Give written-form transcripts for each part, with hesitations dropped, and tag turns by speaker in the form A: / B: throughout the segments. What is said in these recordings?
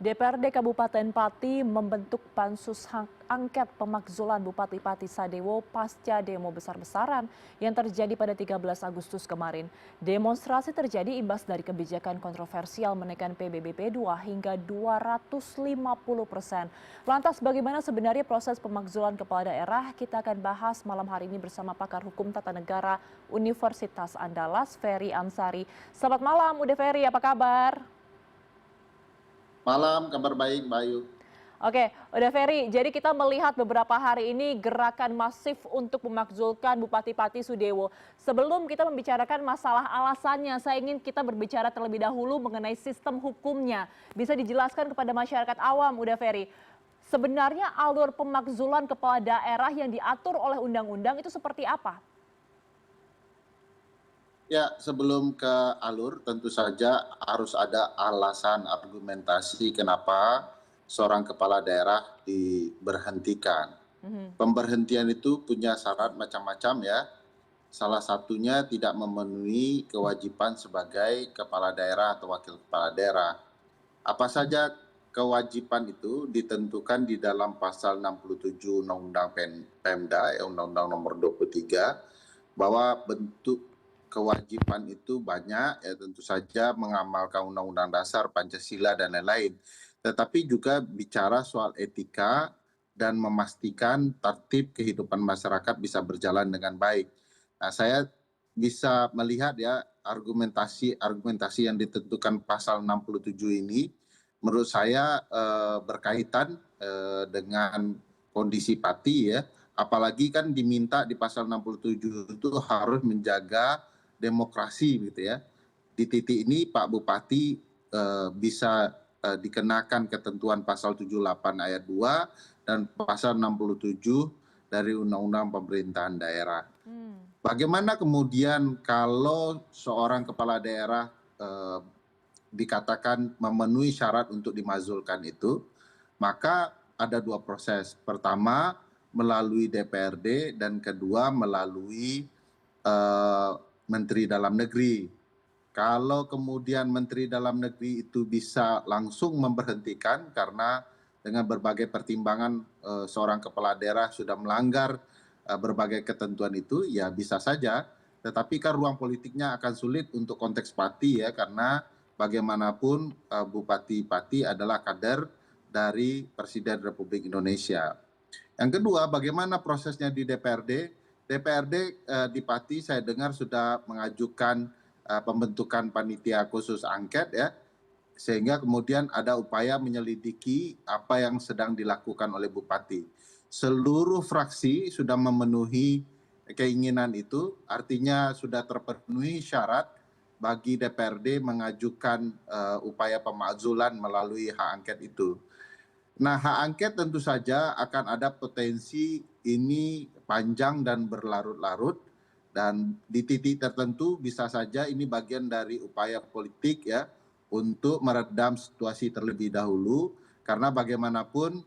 A: DPRD Kabupaten Pati membentuk pansus angket pemakzulan Bupati Pati Sadewo pasca demo besar-besaran yang terjadi pada 13 Agustus kemarin. Demonstrasi terjadi imbas dari kebijakan kontroversial menaikkan PBBP 2 hingga 250%. Lantas bagaimana sebenarnya proses pemakzulan kepala daerah? Kita akan bahas malam hari ini bersama pakar hukum tata negara Universitas Andalas, Ferry Amsari. Selamat malam, Ude Ferry, apa kabar?
B: Malam, kabar baik, Mbak Ayu.
A: Oke, udah Ferry. Jadi kita melihat beberapa hari ini gerakan masif untuk memakzulkan Bupati Pati Sudewo. Sebelum kita membicarakan masalah alasannya, saya ingin kita berbicara terlebih dahulu mengenai sistem hukumnya. Bisa dijelaskan kepada masyarakat awam, udah Ferry. Sebenarnya alur pemakzulan kepala daerah yang diatur oleh undang-undang itu seperti apa?
B: Ya, sebelum ke alur, tentu saja harus ada alasan argumentasi kenapa seorang kepala daerah diberhentikan. Pemberhentian itu punya syarat macam-macam ya. Salah satunya tidak memenuhi kewajiban sebagai kepala daerah atau wakil kepala daerah. Apa saja kewajiban itu ditentukan di dalam pasal 67 Undang-Undang Pemda, Undang-Undang nomor 23, bahwa bentuk kewajiban itu banyak, ya tentu saja mengamalkan Undang-Undang Dasar, Pancasila, dan lain-lain. Tetapi juga bicara soal etika dan memastikan tertib kehidupan masyarakat bisa berjalan dengan baik. Nah, saya bisa melihat ya argumentasi yang ditentukan pasal 67 ini menurut saya berkaitan dengan kondisi Pati ya. Apalagi kan diminta di pasal 67 itu harus menjaga demokrasi gitu ya. Di titik ini Pak Bupati bisa dikenakan ketentuan pasal 78 ayat 2 dan pasal 67 dari Undang-Undang Pemerintahan Daerah. Bagaimana kemudian kalau seorang kepala daerah dikatakan memenuhi syarat untuk dimazulkan itu, maka ada dua proses. Pertama melalui DPRD dan kedua melalui Menteri Dalam Negeri. Kalau kemudian Menteri Dalam Negeri itu bisa langsung memberhentikan karena dengan berbagai pertimbangan seorang kepala daerah sudah melanggar berbagai ketentuan itu, ya bisa saja. Tetapi kan ruang politiknya akan sulit untuk konteks Pati ya, karena bagaimanapun Bupati Pati adalah kader dari Presiden Republik Indonesia. Yang kedua, bagaimana prosesnya di DPRD? DPRD di Pati saya dengar sudah mengajukan pembentukan panitia khusus angket ya, sehingga kemudian ada upaya menyelidiki apa yang sedang dilakukan oleh Bupati. Seluruh fraksi sudah memenuhi keinginan itu, artinya sudah terpenuhi syarat bagi DPRD mengajukan upaya pemakzulan melalui hak angket itu. Nah, hak angket tentu saja akan ada potensi ini panjang dan berlarut-larut, dan di titik tertentu bisa saja ini bagian dari upaya politik ya untuk meredam situasi terlebih dahulu, karena bagaimanapun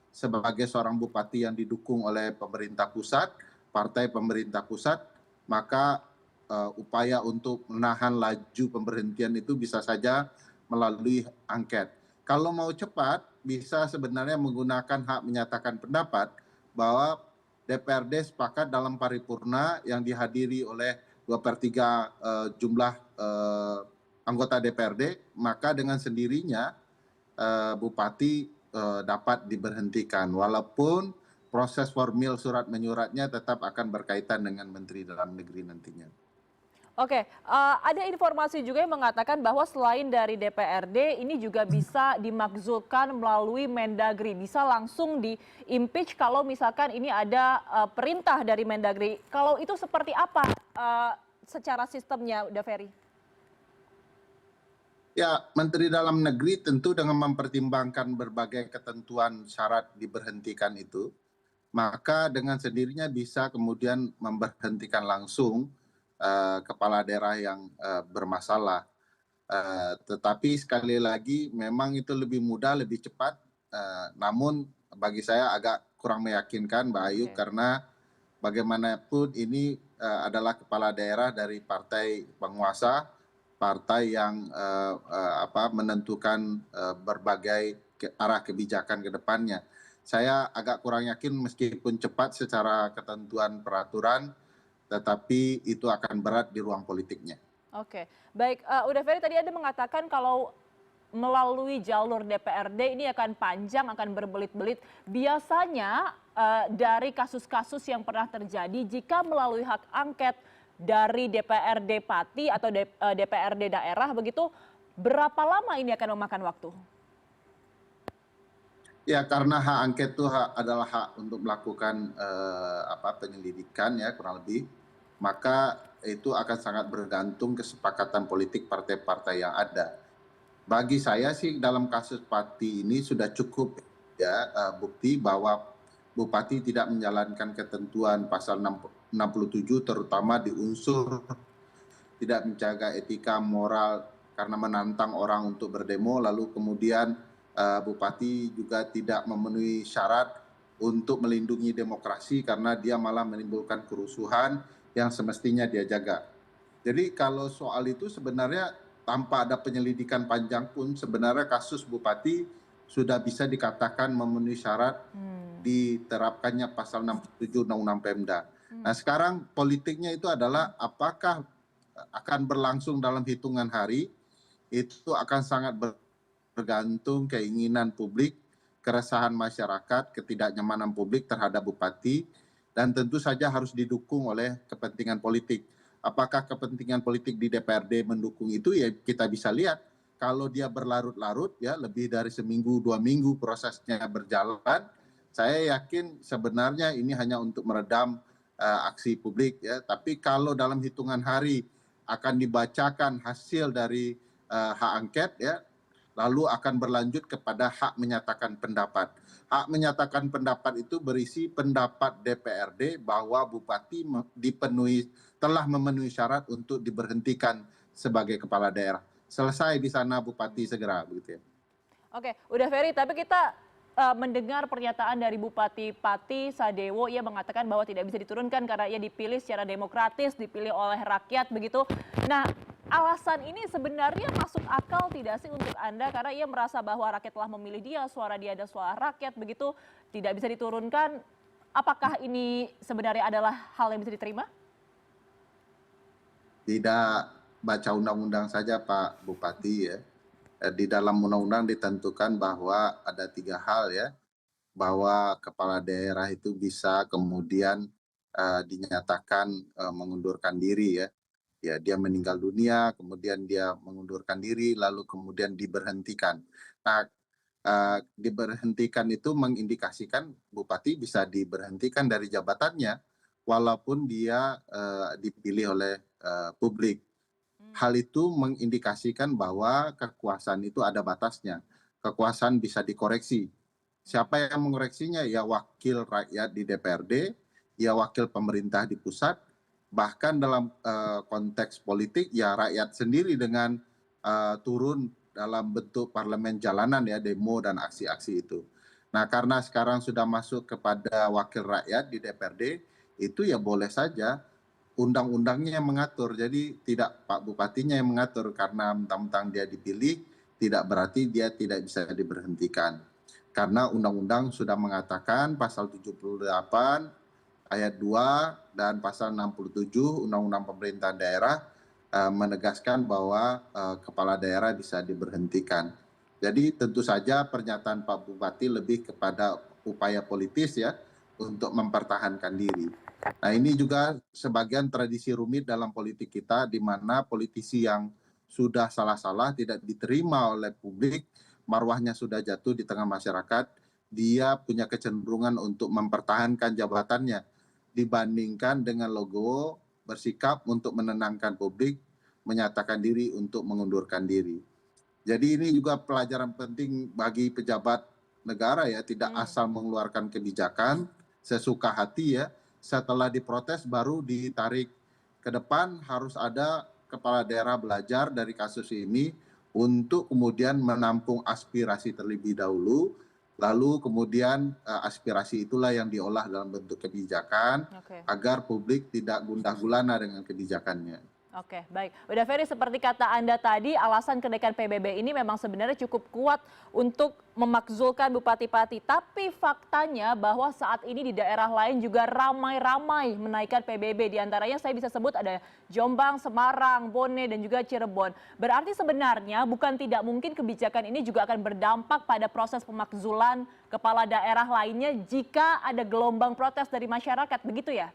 B: sebagai seorang bupati yang didukung oleh pemerintah pusat, partai pemerintah pusat, maka upaya untuk menahan laju pemberhentian itu bisa saja melalui angket. Kalau mau cepat, bisa sebenarnya menggunakan hak menyatakan pendapat bahwa DPRD sepakat dalam paripurna yang dihadiri oleh 2/3 jumlah anggota DPRD, maka dengan sendirinya Bupati dapat diberhentikan. Walaupun proses formil surat menyuratnya tetap akan berkaitan dengan Menteri Dalam Negeri nantinya.
A: Oke, ada informasi juga yang mengatakan bahwa selain dari DPRD, ini juga bisa dimakzulkan melalui Mendagri, bisa langsung di-impeach kalau misalkan ini ada perintah dari Mendagri. Kalau itu seperti apa secara sistemnya, udah Ferry?
B: Ya, Menteri Dalam Negeri tentu dengan mempertimbangkan berbagai ketentuan syarat diberhentikan itu, maka dengan sendirinya bisa kemudian memberhentikan langsung kepala daerah yang bermasalah. Tetapi sekali lagi memang itu lebih mudah, lebih cepat, namun bagi saya agak kurang meyakinkan Mbak Ayu, karena bagaimanapun ini adalah kepala daerah dari partai penguasa, partai yang menentukan berbagai arah kebijakan ke depannya. Saya agak kurang yakin meskipun cepat secara ketentuan peraturan, tetapi itu akan berat di ruang politiknya.
A: Oke, baik. Uda Ferry, tadi Anda mengatakan kalau melalui jalur DPRD ini akan panjang, akan berbelit-belit. Biasanya dari kasus-kasus yang pernah terjadi, jika melalui hak angket dari DPRD Pati atau DPRD daerah begitu, berapa lama ini akan memakan waktu?
B: Ya, karena hak angket itu adalah hak untuk melakukan penyelidikan ya kurang lebih, maka itu akan sangat bergantung kesepakatan politik partai-partai yang ada. Bagi saya sih dalam kasus Pati ini sudah cukup ya bukti bahwa Bupati tidak menjalankan ketentuan pasal 67 terutama di unsur tidak menjaga etika moral karena menantang orang untuk berdemo, lalu kemudian Bupati juga tidak memenuhi syarat untuk melindungi demokrasi karena dia malah menimbulkan kerusuhan yang semestinya dia jaga. Jadi kalau soal itu sebenarnya tanpa ada penyelidikan panjang pun sebenarnya kasus Bupati sudah bisa dikatakan memenuhi syarat diterapkannya pasal 67 Undang-Undang Pemda. Nah sekarang politiknya itu adalah apakah akan berlangsung dalam hitungan hari, itu akan sangat bergantung keinginan publik, keresahan masyarakat, ketidaknyamanan publik terhadap Bupati, dan tentu saja harus didukung oleh kepentingan politik. Apakah kepentingan politik di DPRD mendukung itu, ya kita bisa lihat. Kalau dia berlarut-larut, ya lebih dari seminggu, 2 minggu prosesnya berjalan, saya yakin sebenarnya ini hanya untuk meredam aksi publik. Ya. Tapi kalau dalam hitungan hari akan dibacakan hasil dari hak angket, ya, lalu akan berlanjut kepada hak menyatakan pendapat. Hak menyatakan pendapat itu berisi pendapat DPRD bahwa Bupati telah memenuhi syarat untuk diberhentikan sebagai kepala daerah. Selesai di sana Bupati segera, begitu ya.
A: Oke, Uda Ferry, tapi kita mendengar pernyataan dari Bupati Pati Sadewo, ia mengatakan bahwa tidak bisa diturunkan karena ia dipilih secara demokratis, dipilih oleh rakyat begitu. Nah, alasan ini sebenarnya masuk akal tidak sih untuk Anda? Karena ia merasa bahwa rakyat telah memilih dia adalah suara rakyat begitu, tidak bisa diturunkan. Apakah ini sebenarnya adalah hal yang bisa diterima?
B: Tidak baca undang-undang saja Pak Bupati ya. Di dalam undang-undang ditentukan bahwa ada 3 hal ya, bahwa kepala daerah itu bisa kemudian dinyatakan mengundurkan diri ya. Ya, dia meninggal dunia, kemudian dia mengundurkan diri, lalu kemudian diberhentikan. Nah, diberhentikan itu mengindikasikan Bupati bisa diberhentikan dari jabatannya, walaupun dia dipilih oleh publik. Hal itu mengindikasikan bahwa kekuasaan itu ada batasnya. Kekuasaan bisa dikoreksi. Siapa yang mengoreksinya? Ya wakil rakyat di DPRD, ya wakil pemerintah di pusat, bahkan dalam konteks politik ya rakyat sendiri dengan turun dalam bentuk parlemen jalanan ya, demo dan aksi-aksi itu. Nah karena sekarang sudah masuk kepada wakil rakyat di DPRD, itu ya boleh saja undang-undangnya yang mengatur. Jadi tidak Pak Bupatinya yang mengatur, karena mentang-mentang dia dipilih tidak berarti dia tidak bisa diberhentikan. Karena undang-undang sudah mengatakan pasal 78 ayat 2 dan pasal 67 Undang-Undang Pemerintahan Daerah menegaskan bahwa kepala daerah bisa diberhentikan. Jadi tentu saja pernyataan Pak Bupati lebih kepada upaya politis ya untuk mempertahankan diri. Nah ini juga sebagian tradisi rumit dalam politik kita, di mana politisi yang sudah salah-salah tidak diterima oleh publik, marwahnya sudah jatuh di tengah masyarakat, dia punya kecenderungan untuk mempertahankan jabatannya dibandingkan dengan logo bersikap untuk menenangkan publik, menyatakan diri untuk mengundurkan diri. Jadi ini juga pelajaran penting bagi pejabat negara ya, tidak asal mengeluarkan kebijakan sesuka hati ya, setelah diprotes baru ditarik ke depan. Harus ada kepala daerah belajar dari kasus ini untuk kemudian menampung aspirasi terlebih dahulu, lalu kemudian aspirasi itulah yang diolah dalam bentuk kebijakan agar publik tidak gundah gulana dengan kebijakannya.
A: Oke, baik. Udah Ferry, seperti kata Anda tadi, alasan kenaikan PBB ini memang sebenarnya cukup kuat untuk memakzulkan bupati-bupati. Tapi faktanya bahwa saat ini di daerah lain juga ramai-ramai menaikkan PBB. Di antaranya saya bisa sebut ada Jombang, Semarang, Bone, dan juga Cirebon. Berarti sebenarnya bukan tidak mungkin kebijakan ini juga akan berdampak pada proses pemakzulan kepala daerah lainnya jika ada gelombang protes dari masyarakat, begitu ya?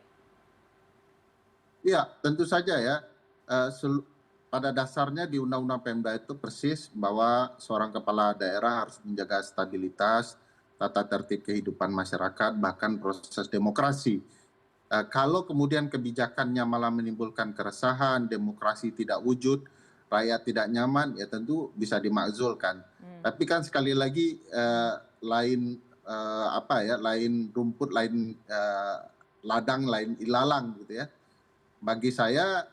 B: Iya, tentu saja ya. Pada dasarnya di Undang-Undang Pemda itu persis bahwa seorang kepala daerah harus menjaga stabilitas, tata tertib kehidupan masyarakat, bahkan proses demokrasi. Kalau kemudian kebijakannya malah menimbulkan keresahan, demokrasi tidak wujud, rakyat tidak nyaman, ya tentu bisa dimakzulkan. Tapi kan sekali lagi lain lain rumput, lain ladang, lain ilalang gitu ya. Bagi saya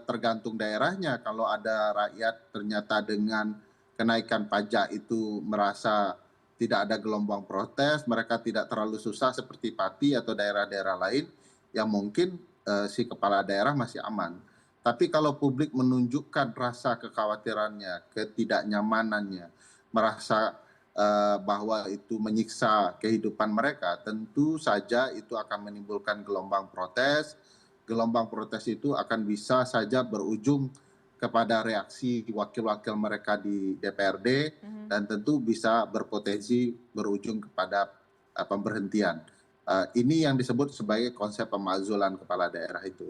B: tergantung daerahnya. Kalau ada rakyat ternyata dengan kenaikan pajak itu merasa tidak ada gelombang protes, mereka tidak terlalu susah seperti Pati atau daerah-daerah lain, yang mungkin si kepala daerah masih aman. Tapi kalau publik menunjukkan rasa kekhawatirannya, ketidaknyamanannya, merasa bahwa itu menyiksa kehidupan mereka, tentu saja itu akan menimbulkan gelombang protes. Gelombang protes itu akan bisa saja berujung kepada reaksi wakil-wakil mereka di DPRD dan tentu bisa berpotensi berujung kepada pemberhentian. Ini yang disebut sebagai konsep pemakzulan kepala daerah itu.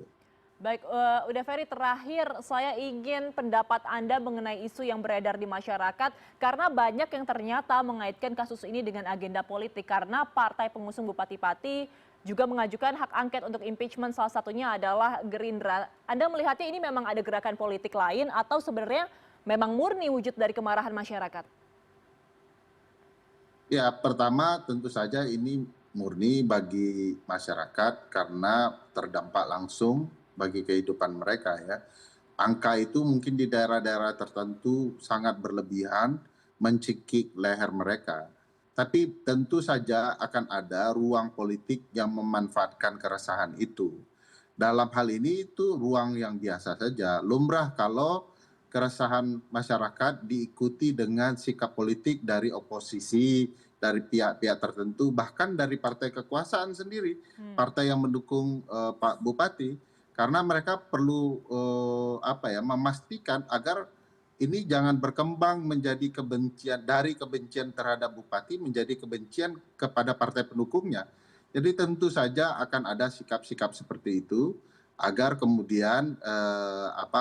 A: Baik, udah Ferry, terakhir saya ingin pendapat Anda mengenai isu yang beredar di masyarakat karena banyak yang ternyata mengaitkan kasus ini dengan agenda politik karena partai pengusung Bupati-Pati juga mengajukan hak angket untuk impeachment, salah satunya adalah Gerindra. Anda melihatnya ini memang ada gerakan politik lain atau sebenarnya memang murni wujud dari kemarahan masyarakat?
B: Ya, pertama tentu saja ini murni bagi masyarakat karena terdampak langsung bagi kehidupan mereka ya. Angka itu mungkin di daerah-daerah tertentu sangat berlebihan mencekik leher mereka. Tapi tentu saja akan ada ruang politik yang memanfaatkan keresahan itu. Dalam hal ini itu ruang yang biasa saja. Lumrah kalau keresahan masyarakat diikuti dengan sikap politik dari oposisi, dari pihak-pihak tertentu, bahkan dari partai kekuasaan sendiri, partai yang mendukung Pak Bupati, karena mereka perlu memastikan agar ini jangan berkembang menjadi kebencian, dari kebencian terhadap bupati menjadi kebencian kepada partai pendukungnya. Jadi tentu saja akan ada sikap-sikap seperti itu agar kemudian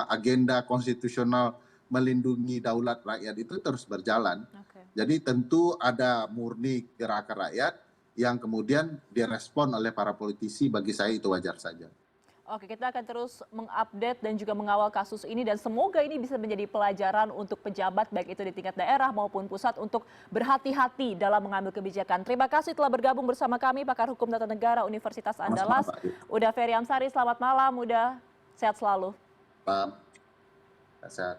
B: agenda konstitusional melindungi daulat rakyat itu terus berjalan. Jadi tentu ada murni gerakan rakyat yang kemudian direspon oleh para politisi, bagi saya itu wajar saja.
A: Oke, kita akan terus mengupdate dan juga mengawal kasus ini dan semoga ini bisa menjadi pelajaran untuk pejabat baik itu di tingkat daerah maupun pusat untuk berhati-hati dalam mengambil kebijakan. Terima kasih telah bergabung bersama kami pakar hukum tata negara Universitas Andalas. Udah Ferry Amsari, selamat malam, udah sehat selalu.
B: Selamat. Sehat.